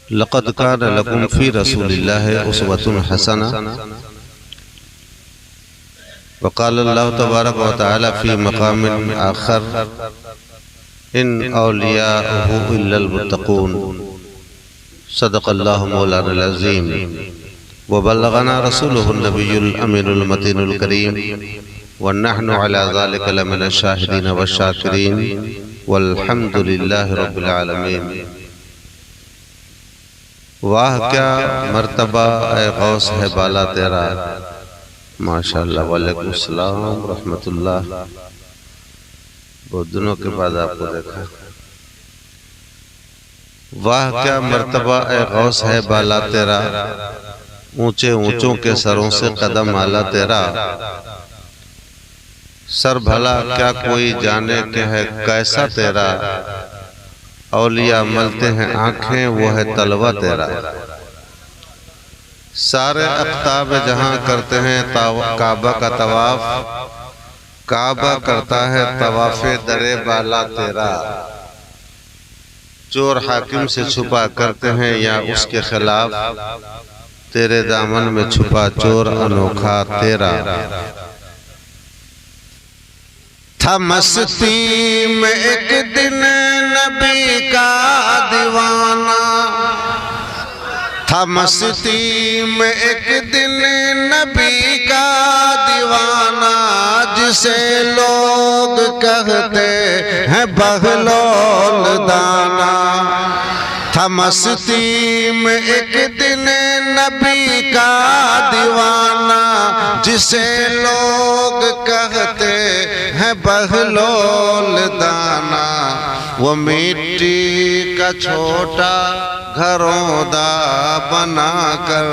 लक़द कान लकुम फ़ी रसूलिल्लाहि उस्वतुन हसना वक़ाल अल्लाहु तबारक व तआला फ़ी मक़ामिन आख़र इन औलियाअहु इल्लल मुत्तक़ून सदक़ल्लाहु मौलाना अज़ीम व बल्लगना रसूलुहुन नबियुल अमीनुल मतीनुल करीम व नहनु अला ज़ालिका लमिनश शाहिदीन व शाकिरीन वल्हम्दुलिल्लाहि रब्बिल आलमीन। वाह क्या मर्तबा ए गौस है बाला तेरा। माशाअल्लाह। वालेकुम सलाम रहमतुल्लाह। बहुत दिनों के बाद आपको देखा। वाह क्या मर्तबा ए गौस है बाला तेरा, ऊंचे ऊंचों के सरों से कदम आला तेरा। सर भला क्या कोई जाने के है कैसा तेरा, औलिया मलते हैं आंखें वो है तलवा तेरा। सारे अख्ताब जहां करते हैं काबा का तवाफ, काबा करता है तवाफे दरे बाला तेरा। चोर हाकिम से छुपा करते हैं या उसके खिलाफ, तेरे दामन में छुपा चोर अनोखा तेरा। था मस्ती में एक दिन नबी का दीवाना, था मस्ती में एक दिन नबी का दीवाना, जिसे लोग कहते हैं बहलोल दाना। था मस्ती में एक दिन नबी का दीवाना, जिसे लोग कहते हैं बहलोल दाना। वो मिट्टी का छोटा घरौंदा बनाकर,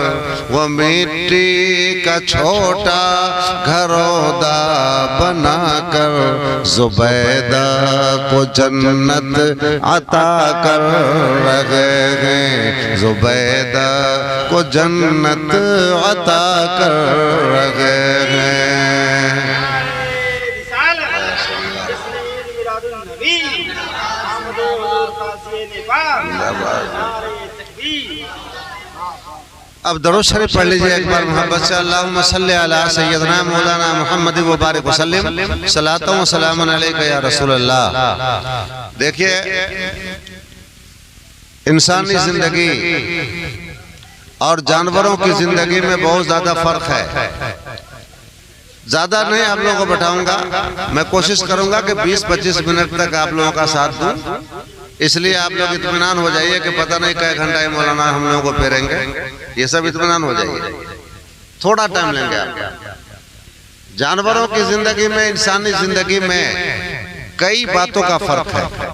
वो मिट्टी का छोटा घरौंदा बनाकर, जुबैदा को जन्नत अता कर रहे हैं, जुबैदा को जन्नत अता कर रहे हैं। अब दरूद शरीफ पढ़ लीजिए एक बार मोहब्बत से। अल्लाहुम्मा सल्ली अला सय्यदना मौलाना मुहम्मद व बारिक वसल्लिम सलातु व सलामुन अलैका या रसूल अल्लाह। देखिए, इंसानी जिंदगी और जानवरों की जिंदगी में बहुत ज्यादा फर्क है। ज्यादा नहीं आप लोगों को बैठाऊंगा, मैं कोशिश करूंगा कि 20-25 मिनट तक आप लोगों का साथ दूं, इसलिए आप लोग इत्मीनान हो जाइए कि पता नहीं कई घंटा ही मौलाना हम लोगों को फेरेंगे। ये सब इत्मीनान हो जाइए, थोड़ा टाइम लेंगे आप। जानवरों की जिंदगी में, इंसानी जिंदगी में कई बातों का फर्क है।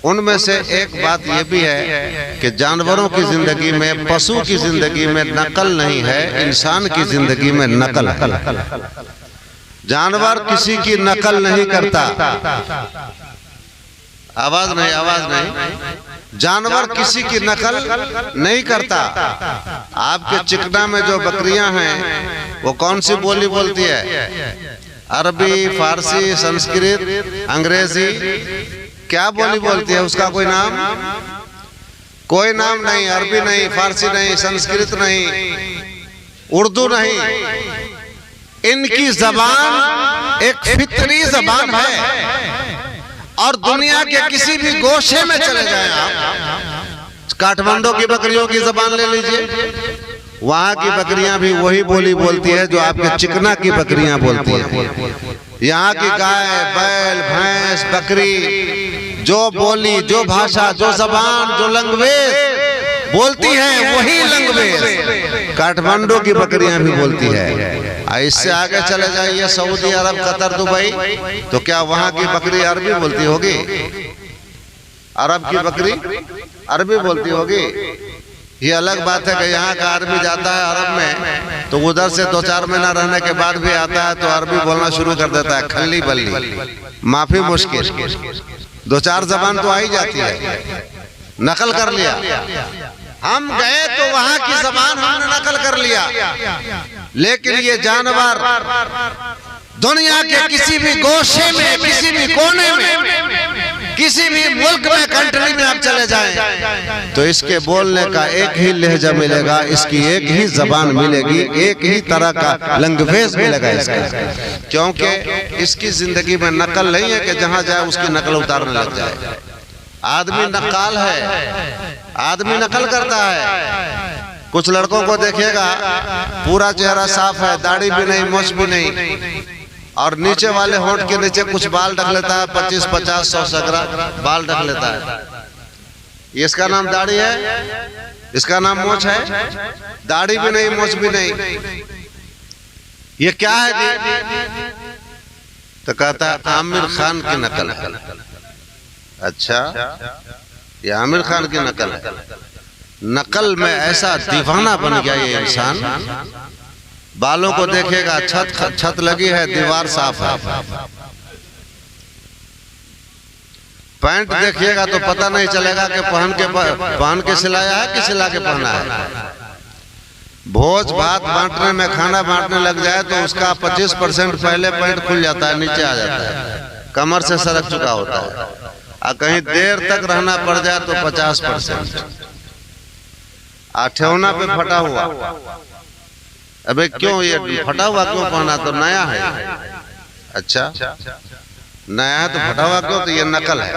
उनमें से एक बात यह भी है कि जानवरों की जिंदगी में, पशु की जिंदगी में नकल नहीं है, इंसान की जिंदगी में नकल है। जानवर किसी की नकल नहीं करता। आवाज नहीं, आवाज नहीं। जानवर किसी की नकल नहीं करता। आपके चिकना में जो बकरियां हैं वो कौन सी बोली बोलती है? अरबी, फारसी, संस्कृत, अंग्रेजी, क्या बोली बोलती है? उसका कोई नाम? कोई नाम नहीं। अरबी नहीं, फारसी नहीं, संस्कृत नहीं, उर्दू नहीं। इनकी जबान एक फितरी जबान है। और दुनिया के किसी भी गोशे में चले जाएं आप, काठमांडू की बकरियों की जबान ले लीजिए, वहां की बकरियां भी वही बोली बोलती है जो आपके चिकना की बकरियां बोलती हैं। यहाँ की गाय, बैल, भैंस, बकरी जो बोली, जो भाषा, जो जबान, जो लैंग्वेज बोलती है, वही लैंग्वेज काठमांडू की बकरियां भी बोलती है। इससे आगे चले जाइए सऊदी अरब, कतर, दुबई, तो क्या वहां की बकरी अरबी बोलती होगी? अरब की बकरी अरबी बोलती होगी? ये अलग बात है कि यहाँ का आदमी जाता है अरब में तो उधर से 2-4 महीना रहने के बाद भी आता है तो अरबी बोलना शुरू कर देता है, खल्ली बल्ली, माफी मुश्किल। 2-4 जबान तो आ ही जाती है, नकल कर लिया। हम गए तो वहां की जबान हमने नकल कर लिया, लेकिन ये जानवर दुनिया के किसी भी गोशे में, किसी भी कोने में, किसी भी मुल्क में, कंट्री में आप चले जाएं तो इसके बोलने का एक ही लहजा मिलेगा, इसकी एक ही जबान मिलेगी, एक ही तरह का लैंग्वेज मिलेगा इसका, क्योंकि इसकी जिंदगी में नकल नहीं है कि जहां जाए उसकी नकल उतारने लग जाए। आदमी नक्काल है, आदमी नकल करता है। कुछ लड़कों को देखिएगा पूरा चेहरा साफ है, दाढ़ी भी नहीं, मूंछ भी नहीं, और नीचे वाले होंठ के नीचे कुछ बाल ढक लेता है, 25, 50, 100 सगरा बाल ढक लेता है। इसका नाम दाढ़ी है, इसका नाम मूंछ है? दाढ़ी भी नहीं, मूंछ भी नहीं, ये क्या है जी? तो कहता है आमिर खान की नकल है। अच्छा, ये आमिर खान की नकल है। नकल में ऐसा दीवाना बन गया ये इंसान, बालों को देखेगा, छत लगी है, दीवार साफ है। पैंट देखिएगा तो पता नहीं चलेगा कि पहन के सिलाया है कि सिला के पहना है। भोज भात बांटने में, खाना बांटने लग जाए तो उसका 25% पहले पैंट खुल जाता है, नीचे आ जाता है, कमर से सरक चुका होता है। और कहीं देर तक रहना पड़ जाए तो 50%। ठेवना पे फटा हुआ, अबे क्यों ये फटा हुआ क्यों पहना? तो नया है। अच्छा, नया है तो फटा हुआ क्यों? तो ये नकल है,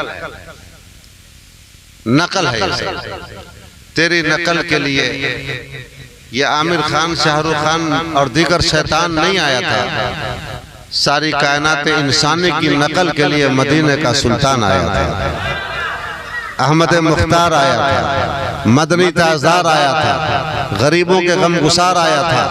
नकल है ये। तेरी नकल के लिए ये आमिर खान, शाहरुख खान और दीगर शैतान नहीं आया था, सारी कायनात इंसानी की नकल के लिए मदीने का सुल्तान आया था, अहमद मुख्तार आया था, मदनी ताजार आया था, गरीबों के गम गुसार आया था,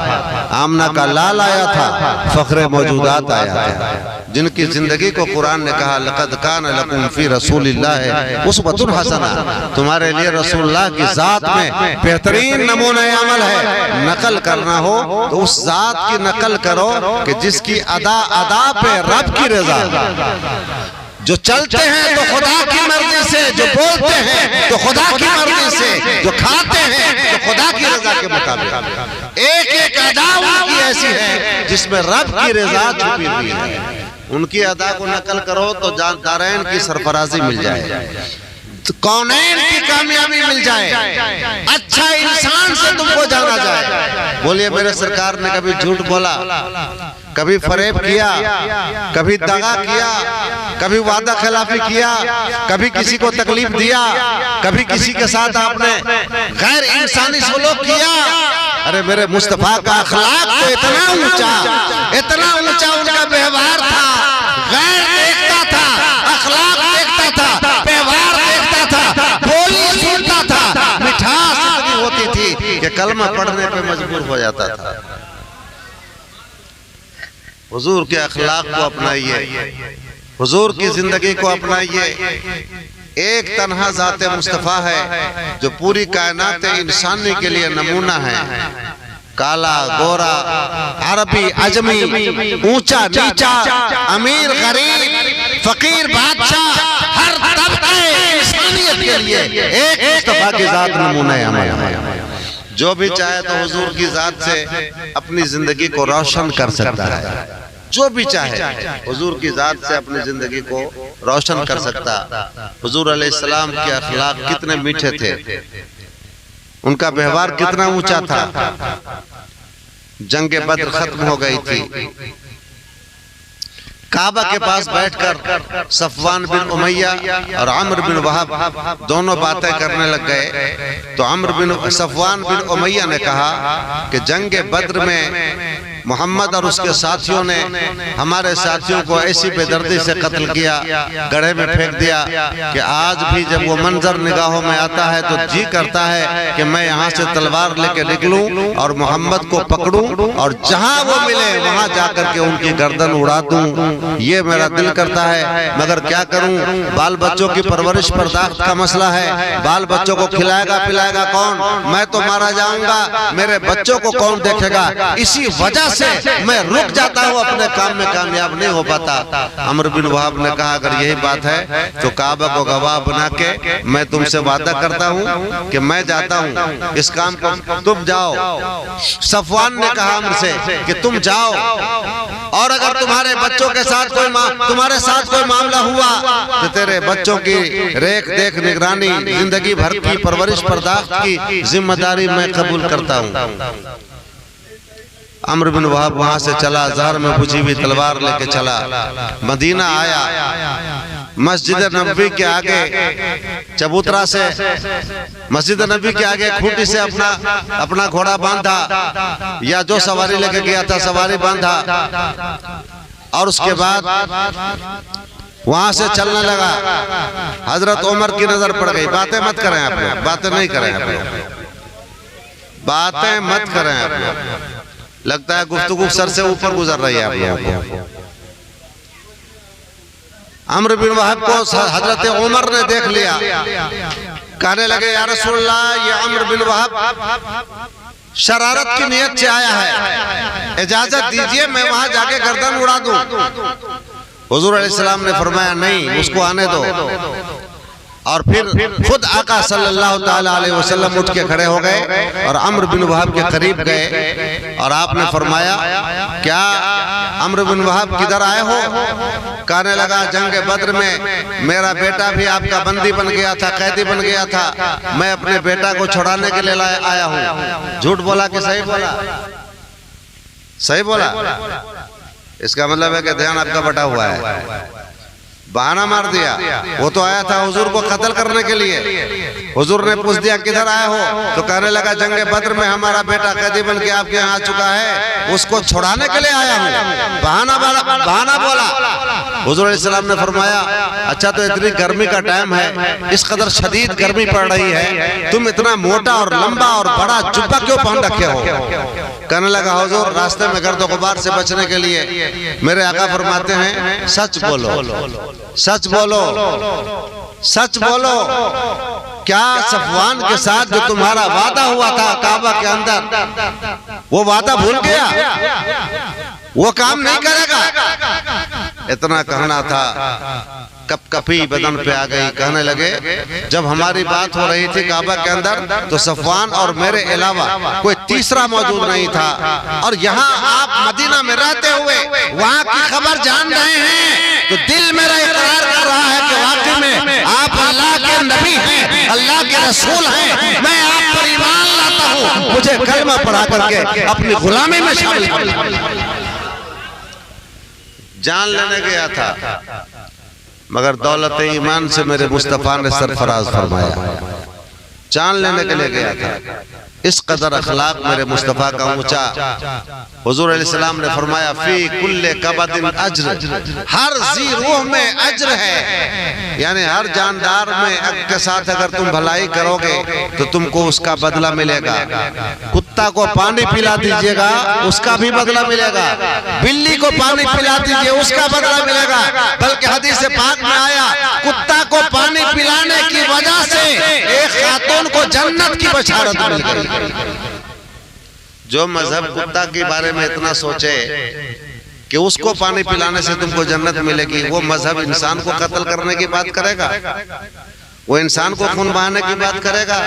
आमना का लाल आया था, फख्रे मौजूदात आया था, जिनकी जिंदगी को कुरान ने कहा लक़द कान लकुम फी रसूलिल्लाह उस्वतुन हसना, तुम्हारे लिए रसूलुल्लाह की जात में बेहतरीन नमूना अमल है। नकल करना हो तो उस जात की नकल करो कि जिसकी अदा अदा पे रब की रजा, जो चलते हैं तो खुदा की मर्जी से, जो बोलते हैं तो खुदा की मर्जी से, जो खाते हैं तो खुदा की रजा के मुताबिक। एक एक अदा उनकी ऐसी है जिसमें रब की रजा छुपी हुई है। उनकी अदा को नकल करो तो दारैन की सरफराजी मिल जाए, तो कौनैन की कामयाबी मिल जाए, अच्छा इंसान से तुमको जाना जाए। बोलिए मेरे सरकार ने कभी झूठ बोला, कभी फरेब किया, कभी दगा किया, कभी वादा खिलाफी किया, कभी किसी को तकलीफ दिया, कभी किसी के साथ आपने गैर इंसानी सलूक किया? अरे मेरे मुस्तफा का अखलाक तो इतना ऊंचा उनका व्यवहार था, गैर देखता था, अखलाक देखता था, व्यवहार देखता था, बोली सुनता था, मिठास इतनी होती थी कि कलमा पढ़ने पे मजबूर हो जाता था। हुजूर के अखलाक को अपनाइए, हुजूर की जिंदगी को अपनाइए। एक तन्हा ज़ाते मुस्तफ़ा है जो पूरी कायनात इंसानी के लिए नमूना है। काला गोरा, अरबी अजमी, ऊंचा नीचा, अमीर गरीब, फकीर बादशाह, हर तबके इंसानियत के लिए एक मुस्तफ़ा की जात नमूना है। जो भी चाहे तो हुजूर की जात से अपनी जिंदगी को रोशन कर सकता है, जो भी चाहे हुजूर की जात से अपनी जिंदगी को रोशन कर सकता। हुजूर अलैहिस्सलाम के अखलाक कितने मीठे थे, उनका व्यवहार कितना ऊंचा था। जंग बद्र खत्म हो गई थी, काबा के पास बैठकर सफवान बिन उमैया और अम्र बिन वहाब दोनों बातें करने लग गए। तो सफवान बिन उमैया ने कहा कि जंग बद्र में मोहम्मद और उसके साथियों ने हमारे साथियों को ऐसी बेदर्दी से कत्ल किया, गड्ढे में फेंक दिया कि आज भी जब वो मंजर निगाहों में आता है तो जी करता है कि मैं यहाँ से तलवार लेके निकलूं और मोहम्मद को पकड़ूं और जहाँ वो मिले वहाँ जाकर के उनकी गर्दन उड़ा दूं। ये मेरा दिल करता है, मगर क्या करूं, बाल बच्चों की परवरिश बर्दाश्त का मसला है। बाल बच्चों को खिलाएगा पिलाएगा कौन? मैं तो मारा जाऊंगा, मेरे बच्चों को कौन देखेगा? इसी वजह वजह से मैं रुक जाता हूँ, अपने काम में कामयाब नहीं हो पाता। अम्र बिन वहाब ने कहा अगर यही बात है तो काबा को गवाह बना के मैं तुमसे वादा करता हूँ कि मैं जाता हूँ, इस काम को तुम जाओ। सफवान ने कहा अम्र से कि तुम जाओ, और अगर तुम्हारे बच्चों के साथ तुम्हारे साथ कोई मामला हुआ तो तेरे बच्चों की रेख देख निगरानी, जिंदगी भर की परवरिश बर्दाश्त की जिम्मेदारी मैं कबूल करता हूँ। अम्र बिन वहाब वहां से चला, जहर में बुझी हुई तलवार लेके चला, मदीना आया। मस्जिद नबी के आगे चबूतरा से मस्जिद नबी के आगे खूंटी से अपना घोड़ा बांधा, या जो सवारी लेके गया था सवारी बांधा, और उसके बाद वहां से चलने लगा। हजरत उमर की नजर पड़ गई। बातें मत करें आप लोग, बातें नहीं करें आप लोग, बातें मत करें आप लोग। लगता है गुफ्तगू सर से ऊपर गुजर रही है आप लोगों। अम्र बिन वहाब को हजरत उमर ने देख लिया, कहने लगे या रसूलल्लाह, ये अम्र बिन वहाब शरारत की नियत से आया है, इजाजत दीजिए मैं वहां जाके गर्दन उड़ा दूं। हुजूर अलैहिस्सलाम ने फरमाया नहीं, उसको आने दो। और फिर खुद आका सल्लल्लाहु ताला अलैहि वसल्लम उठ के खड़े हो गए और अम्र बिन वहाब के करीब गए, और आपने फरमाया क्या अम्र बिन वहाब किधर आए हो? कहने लगा जंग बद्र में मेरा बेटा भी आपका बंदी बन गया था, कैदी बन गया था, मैं अपने बेटा को छुड़ाने के लिए आया हूँ। झूठ बोला कि सही बोला? सही बोला। इसका मतलब है कि ध्यान आपका बटा हुआ है, बहाना मार दिया। वो तो आया था हुजूर को कत्ल करने के लिए। हुजूर ने पूछ दिया किधर आए हो, तो कहने लगा जंग बद्र में हमारा बेटा कैदी बन के आपके यहाँ आ चुका है, उसको छुड़ाने के लिए आया हूँ। बहाना बोला। हुजूर अलैहिस्सलाम ने फरमाया अच्छा तो इतनी गर्मी का टाइम है, इस कदर शदीद गर्मी पड़ रही है, तुम इतना मोटा और लंबा और बड़ा जुब्बा क्यों पहन रखे हो? कहने लगा हुजूर रास्ते में गर्द गुबार से बचने के लिए मेरे आका फरमाते हैं सच बोलो, सच बोलो, सच बोलो। क्या सफवान के साथ जो तुम्हारा वादा हुआ था काबा के अंदर, वो वादा भूल गया? वो काम नहीं करेगा? इतना कहना था, कपकपी बदन पे आ गई। कहने लगे जब हमारी बात हो रही थी काबा के अंदर तो सफवान और मेरे अलावा कोई तीसरा मौजूद नहीं था, और यहाँ आप मदीना में रहते हुए वहाँ की खबर जान रहे हैं, तो दिल मेरा इकरार कर रहा है कि वाकई में आप अल्लाह के नबी हैं, अल्लाह के रसूल हैं। मैं आप पर ईमान लाता हूँ, मुझे कलमा पढ़ा करके अपनी गुलामी में शामिल कर। जान लेने गया था, मगर दौलत ईमान से मेरे मुस्तफा ने सरफराज फरमाया। जान लेने के लिए गया था, इस कदर अखलाक मेरे मुस्तफा का ऊंचा। हुजूर अलैहिस्सलाम ने फरमाया फी कुल्ले कबदिन अज्र, हर जी रूह में अज्र है, यानी हर जानदार में के साथ अगर तुम भलाई करोगे तो तुमको उसका बदला मिलेगा। कुत्ता को पानी पिला दीजिएगा उसका भी बदला मिलेगा, बिल्ली को पानी पिला दीजिए उसका बदला मिलेगा। बल्कि हदीस पाक में आया कुत्ता को पानी पिलाने की वजह से एक खातून को जन्नत की बशारत मिल गई। जो मजहब कुत्ता के बारे में इतना सोचे कि उसको पानी पिलाने से तुमको जन्नत मिलेगी, वो मजहब इंसान को कत्ल करने की बात करेगा? वो इंसान को खून बहाने की बात करेगा?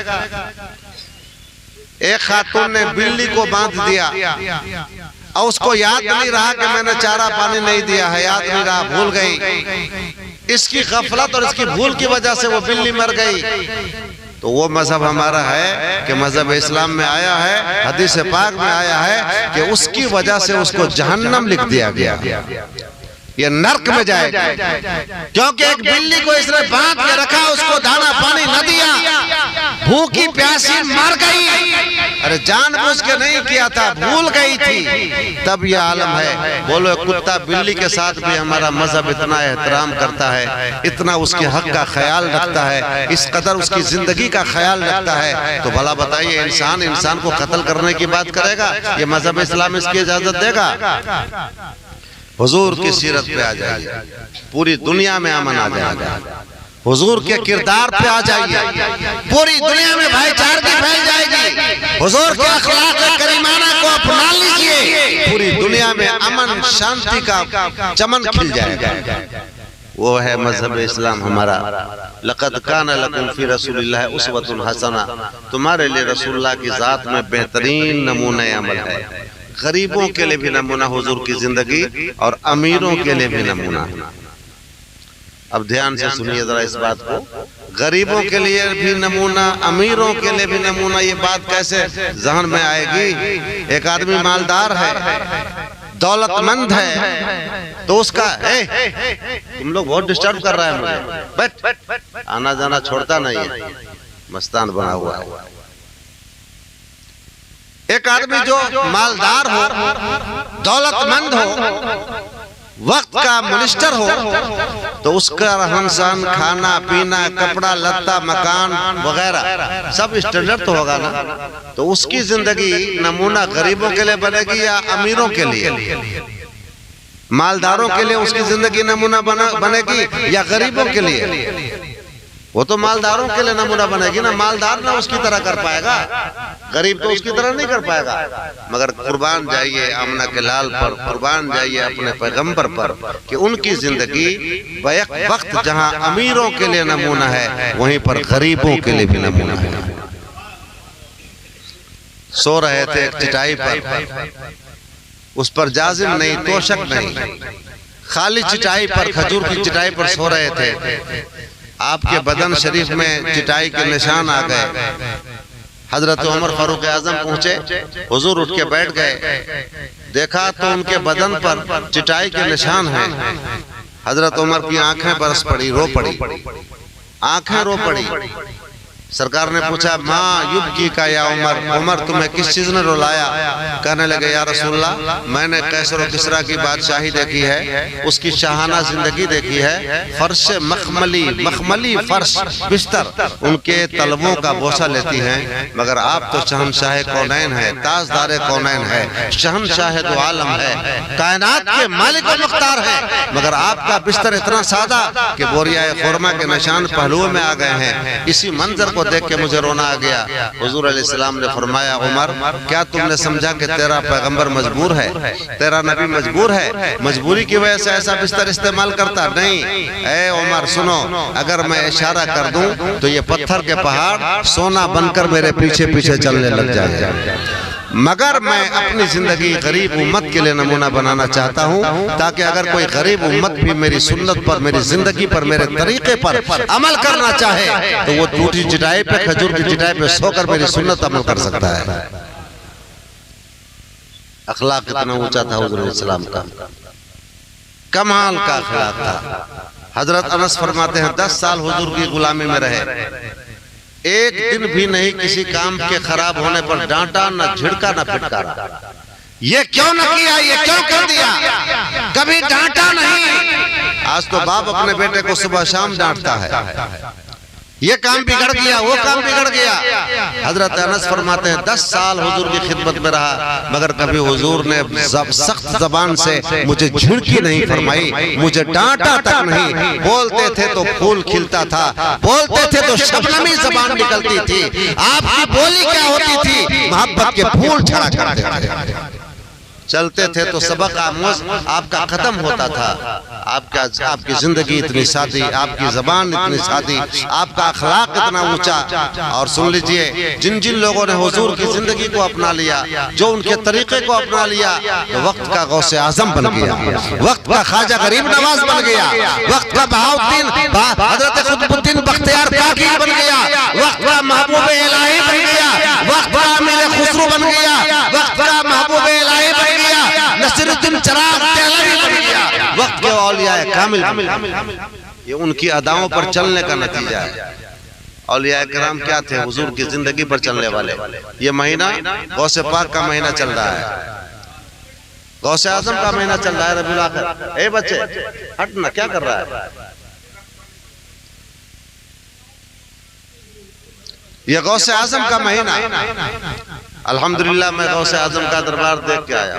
एक खातून ने बिल्ली को बांध दिया और उसको याद नहीं रहा कि मैंने चारा पानी नहीं दिया है, याद नहीं रहा, भूल गई। इसकी गफलत और इसकी भूल की वजह से वो बिल्ली मर गई। तो वो मजहब हमारा है कि मजहब इस्लाम में आया है, हदीस पाक में आया है कि उसकी वजह से उसको जहन्नम लिख दिया गया, ये नर्क में जाएगा, क्योंकि एक बिल्ली को इसने बांध के रखा, उसको दाना पानी न दिया, भूखी प्यासी मर गई। अरे जानबूझ के नहीं किया था, भूल गई थी, तब ये आलम है। बोलो कुत्ता बिल्ली के साथ भी हमारा मजहब इतना एहतराम करता है, इतना उसके हक का ख्याल रखता है, इस कदर उसकी जिंदगी का ख्याल रखता है, तो भला बताइए इंसान को कत्ल करने की बात करेगा? ये मजहब इस्लाम इसकी इजाजत देगा? हुजूर की सीरत पे आ जाइए, पूरी दुनिया में अमन आ जाएगा। हुजूर के किरदार पे आ जाइए, पूरी दुनिया में भाईचारगी फैल जाएगी। हुजूर के अखलाक करीमाना को अपना लीजिए, पूरी दुनिया में अमन शांति का चमन खिल जाएगा। वो है मजहब इस्लाम हमारा। लक़द काना लकुम फी रसूलिल्लाह उस्वतुन हसना, तुम्हारे लिए रसूलुल्लाह की जात में बेहतरीन नमूना अमल है। गरीबों के लिए भी नमूना हुजूर की जिंदगी और अमीरों के लिए भी नमूना। अब ध्यान से सुनिए जरा इस बात को, गरीबों के लिए भी नमूना, अमीरों के लिए भी नमूना। ये बात कैसे जहन में आएगी? एक आदमी मालदार है, दौलतमंद है, तो उसका तुम लोग बहुत डिस्टर्ब कर रहा है मुझे, बैठ, आना जाना छोड़ता नहीं है, मस्तान बना हुआ है। एक आदमी जो मालदार हो, दौलतमंद हो, वक्त का मिनिस्टर हो, तो उसका रहन सहन, खाना पीना, कपड़ा लत्ता, मकान वगैरह सब स्टैंडर्ड तो होगा ना। तो उसकी जिंदगी नमूना गरीबों के लिए बनेगी या अमीरों के लिए? मालदारों के लिए उसकी जिंदगी नमूना बनेगी या गरीबों के लिए? वो तो मालदारों के लिए नमूना बनेगी ना। मालदार ना उसकी तरह कर पाएगा, गरीब तो उसकी तरह नहीं कर पाएगा। मगर कुर्बान जाइए आमना के लाल पर, कुर्बान जाइए अपने पैगंबर पर कि उनकी जिंदगी बैक वक्त जहां अमीरों के लिए नमूना है, वहीं पर गरीबों के लिए भी नमूना है। सो रहे थे एक चटाई पर, उस पर जाजिम नहीं, तोशक नहीं, खाली चटाई पर, खजूर की चटाई पर सो रहे थे। आपके बदन शरीफ में चिटाई के निशान आ गए। हजरत उमर फारूक आजम पहुंचे, हुजूर उठ के बैठ गए, देखा तो उनके बदन पर चिटाई के निशान हैं। हजरत उमर की आंखें बरस पड़ी, रो पड़ी, आंखें रो पड़ी। सरकार ने पूछा, माँ युबकी का या उमर, उमर तुम्हें किस चीज ने रुलाया? कहने लगे, या रसूलल्लाह मैंने कैसर और किसरा की बादशाही देखी है, उसकी शाहाना जिंदगी देखी है, फर्श मखमली फर्श बिस्तर उनके तलवों का बोसा लेती हैं, मगर आप तो शहनशाह कौनैन है, ताजदार कौनैन है, शहनशाह दो आलम है, कायनात के मालिक और मुख्तार है, मगर आपका बिस्तर इतना सादा कि बोरिया खुरमा के निशान पहलुओं में आ गए हैं। इसी मंजर देख के मुझे रोना आ गया। हुजूर अलैहिस्सलाम ने फरमाया, उमर क्या तुमने समझा कि तेरा पैगंबर मजबूर है, तेरा नबी मजबूर है, मजबूरी की वजह से ऐसा बिस्तर इस्तेमाल करता? नहीं। ए उमर सुनो, अगर मैं इशारा कर दूं तो ये पत्थर के पहाड़ सोना बनकर मेरे पीछे पीछे चलने लग जाएगा। मगर मैं अपनी जिंदगी गरीब उम्मत के लिए नमूना बनाना चाहता हूं, ताकि अगर कोई गरीब उम्मत भी मेरी सुन्नत पर, मेरी जिंदगी पर, मेरे तरीके पर अमल करना चाहे तो वो टूटी चिटाई पे, खजूर की चिटाई पे सोकर मेरी सुन्नत अमल कर सकता है। अखलाक कितना ऊंचा था हुजूर इस्लाम का, कमाल का अखलाक था। हजरत अनस फरमाते हैं 10 साल हुजूर की गुलामी में रहे, एक दिन भी नहीं किसी काम के खराब होने पर डांटा, न झिड़का, न फिटकारा। ये क्यों न किया, ये क्यों कर दिया, कभी डांटा नहीं। आज तो बाप अपने बेटे को सुबह शाम डांटता है, ये काम बिगड़ गया, वो काम बिगड़ गया। हजरत अनस फरमाते हैं 10 साल हुजूर की खिदमत में रहा, मगर कभी हुजूर ने सख्त जबान से मुझे झिड़की नहीं फरमाई, मुझे डांटा तक नहीं। बोलते थे तो फूल खिलता था, बोलते थे तो शबनमी जबान निकलती थी। आपकी बोली क्या होती थी? मोहब्बत के फूल झड़ा करते थे। चलते थे तो सबक आमोज आपका खत्म होता था। आपकी जिंदगी इतनी सादी, आपकी जबान इतनी सादी, आपका अखलाक इतना ऊंचा। और सुन लीजिए, जिन जिन लोगों ने हुजूर की जिंदगी को अपना लिया, जो उनके तरीके को अपना लिया, तो वक्त का गौसे आजम बन गया, वक्त का ख्वाजा गरीब नवाज बन गया, वक्त का बहाउद्दीन हजरत कुतुबुद्दीन बख्तियार काकी बन गया, वक्त का महबूब इलाही बन गया, वक्त का अमीर खुसरो बन गया, वक्त का महबूब इलाही बन गया, नसीरुद्दीन चिराग देहलवी बन गया, वक्त के औलिया कामिल। ये उनकी अदाओं पर चलने का नतीजा है। औलिया किराम क्या थे? हुजूर की जिंदगी पर चलने वाले। ये महीना गौसे पाक का महीना चल रहा है, गौसे आजम का महीना चल रहा है, रबीउल आखिर। ए बच्चे हट ना, क्या कर रहा है? ये गौसे आजम का महीना। अल्हम्दुलिल्लाह मैं गौसे आजम का दरबार देख के आया।